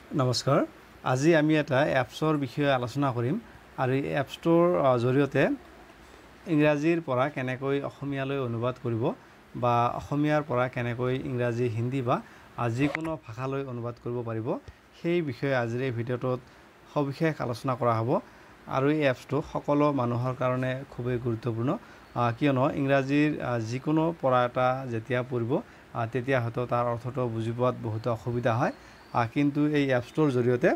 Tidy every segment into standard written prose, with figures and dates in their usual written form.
নমস্কাৰ আজি আমি এটা এপছৰ বিষয়ে আলোচনা কৰিম আৰু এই এপছটোৰ জৰিয়তে ইংৰাজীৰ পৰা কেনেকৈ অসমীয়ালৈ অনুবাদ কৰিব বা অসমীয়াৰ পৰা কেনেকৈ ইংৰাজী হিন্দী বা যিকোনো ভাষালৈ অনুবাদ কৰিব পাৰিব সেই বিষয়ে আজিৰ এই ভিডিঅ'টোত সবিশেষ আলোচনা কৰা হ'ব আৰু এই এপছটো সকলো মানুহৰ কাৰণে খুবেই গুৰুত্বপূৰ্ণ কিয়নো ইংৰাজীৰ যিকোনো পঢ়া এটা যেতিয়া পঢ়িব তেতিয়া হয়তো তাৰ অৰ্থটো বুজি পোৱাত বহুতো অসুবিধা হয় কিন্তু এই এপছটোৰ জৰিয়তে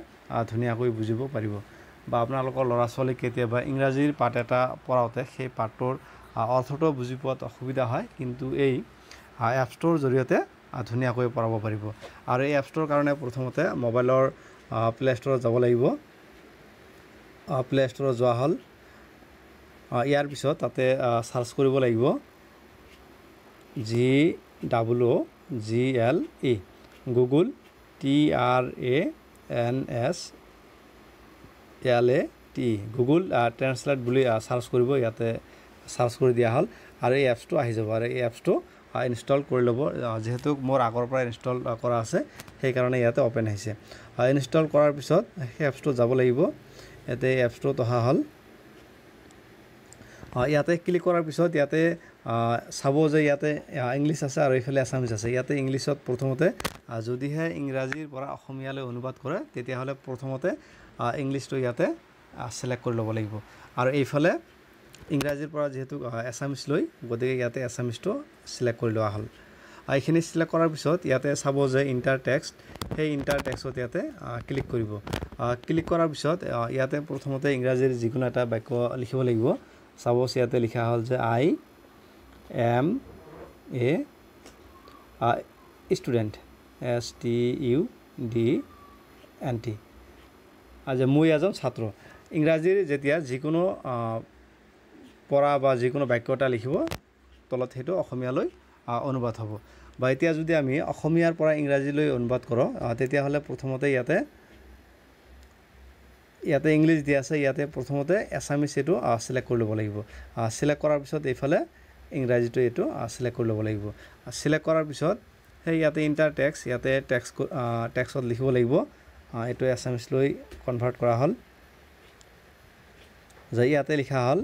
ধুনীয়াকৈ বুজিব পাৰিব বা আপোনালোকৰ ল'ৰা ছোৱালীক কেতিয়াবা ইংৰাজীৰ পাঠ এটা পঢ়াওঁতে সেই পাঠটোৰ অৰ্থটো বুজি পোৱাত অসুবিধা হয় কিন্তু এই এপছটোৰ জৰিয়তে ধুনীয়াকৈ পঢ়াব পাৰিব আৰু এই এপছটোৰ কাৰণে প্ৰথমতে মোবাইলৰ প্লে ষ্টৰত যাব লাগিব প্লে ষ্টৰত যোৱা হ'ল ইয়াৰ পিছত তাতে সাৰ্চ কৰিব লাগিব GOOGLE Google TRANSLATE Google translate বুলি সাৰ্চ কৰিব ইয়াতে সাৰ্চ কৰি দিয়া হ'ল আৰু এই এপছটো আহি যাব আৰু এই এপছটো ইনষ্টল কৰি ল'ব যেহেতু মোৰ আগৰ পৰা ইনষ্টল কৰা আছে সেইকাৰণে ইয়াতে ওপেন হৈছে ইনষ্টল কৰাৰ পিছত সেই এপছটো যাব লাগিব ইয়াতে এপছটোত অহা হ'ল ইয়াতে ক্লিক কৰাৰ পিছত ইয়াতে চাব যে ইয়াতে ইংলিছ আছে আৰু এইফালে আছামিজ আছে ইয়াতে ইংলিছত প্ৰথমতে যদিহে ইংৰাজীৰ পৰা অসমীয়ালৈ অনুবাদ কৰে তেতিয়াহ'লে প্ৰথমতে ইংলিছটো ইয়াতে সিলেক্ট কৰি ল'ব লাগিব আৰু এইফালে ইংৰাজীৰ পৰা যেহেতু আছামিজ লৈ গতিকে ইয়াতে আছামিজটো সিলেক্ট কৰি লোৱা হ'ল এইখিনি সিলেক্ট কৰাৰ পিছত ইয়াতে চাব যে ইণ্টাৰ টেক্সট সেই ইণ্টাৰ টেক্সটত ইয়াতে ক্লিক কৰিব ক্লিক কৰাৰ পিছত ইয়াতে প্ৰথমতে ইংৰাজীৰ যিকোনো এটা বাক্য লিখিব লাগিব চাপ'জ ইয়াতে লিখা হ'ল যে I am a student STUDENT যে মই এজন ছাত্ৰ ইংৰাজীৰ যেতিয়া যিকোনো পঢ়া বা যিকোনো বাক্য এটা লিখিব তলত সেইটো অসমীয়ালৈ অনুবাদ হ'ব বা এতিয়া যদি আমি অসমীয়াৰ পৰা ইংৰাজীলৈ অনুবাদ কৰোঁ তেতিয়াহ'লে প্ৰথমতে ইয়াতে ইংলিছ দিয়া আছে ইয়াতে প্ৰথমতে এছামিজ এইটো সিলেক্ট কৰি ল'ব লাগিব সিলেক্ট কৰাৰ পিছত এইফালে ইংৰাজীটো এইটো সিলেক্ট কৰি ল'ব লাগিব সিলেক্ট কৰাৰ পিছত সেই ইয়াতে ইণ্টাৰ টেক্সট ইয়াতে টেক্সটত লিখিব লাগিব এইটো এছামিজ লৈ কনভাৰ্ট কৰা হ'ল যে ইয়াতে লিখা হ'ল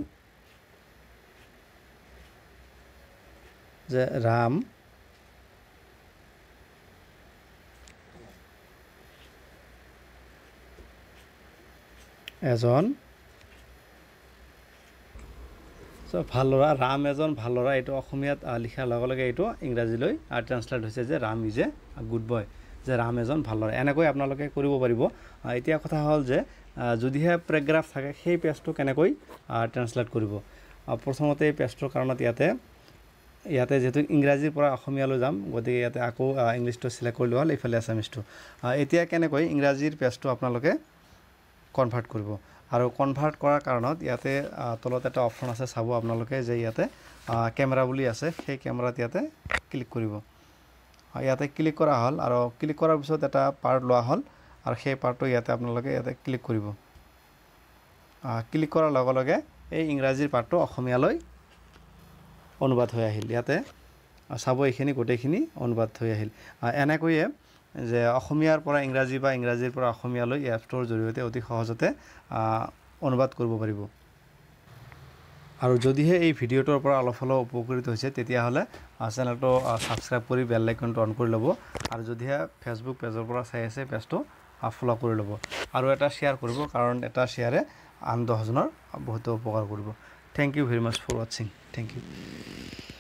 যে ৰাম এজন ভাল ল'ৰা ৰাম এজন ভাল ল'ৰা এইটো অসমীয়াত লিখাৰ লগে লগে এইটো ইংৰাজীলৈ ট্ৰান্সলেট হৈছে যে Ram is a good boy যে ৰাম এজন ভাল ল'ৰা এনেকৈ আপোনালোকে কৰিব পাৰিব এতিয়া কথা হ'ল যে যদিহে পেৰাগ্ৰাফ থাকে সেই পেজটো কেনেকৈ ট্ৰান্সলেট কৰিব প্ৰথমতে এই পেজটোৰ কাৰণত ইয়াতে যেহেতু ইংৰাজীৰ পৰা অসমীয়ালৈ যাম গতিকে ইয়াতে আকৌ ইংলিছটো সিলেক্ট কৰি লোৱা হ'ল এইফালে আছামিজটো এতিয়া কেনেকৈ ইংৰাজীৰ পেজটো আপোনালোকে কনভাৰ্ট কৰিব আৰু কনভাৰ্ট কৰাৰ কাৰণত ইয়াতে তলত এটা অপশ্যন আছে চাব আপোনালোকে যে ইয়াতে কেমেৰা বুলি আছে সেই কেমেৰাত ইয়াতে ক্লিক কৰিব ইয়াতে ক্লিক কৰা হ'ল আৰু ক্লিক কৰাৰ পিছত এটা পাৰ্ট লোৱা হ'ল আৰু সেই পাৰ্টটো ইয়াতে আপোনালোকে ইয়াতে ক্লিক কৰিব ক্লিক কৰাৰ লগে লগে এই ইংৰাজীৰ পাৰ্টটো অসমীয়ালৈ অনুবাদ হৈ আহিল ইয়াতে চাব এইখিনি গোটেইখিনি অনুবাদ হৈ আহিল এনেকৈয়ে যে অসমীয়াৰ পৰা ইংৰাজী বা ইংৰাজীৰ পৰা অসমীয়ালৈ এপছটোৰ জৰিয়তে অতি সহজতে অনুবাদ কৰিব পাৰিব আৰু যদিহে এই ভিডিঅ'টোৰ পৰা অলপ হ'লেও উপকৃত হৈছে তেতিয়াহ'লে চেনেলটো ছাবস্ক্ৰাইব কৰি বেল আইকনটো অন কৰি ল'ব আৰু যদিহে ফেচবুক পেজৰ পৰা চাই আছে পেজটো ফ'ল' কৰি ল'ব আৰু এটা শ্বেয়াৰ কৰিব কাৰণ এটা শ্বেয়াৰে আন 10জনৰ বহুতো উপকাৰ কৰিব thank you very much for ৱাচিং থেংক ইউ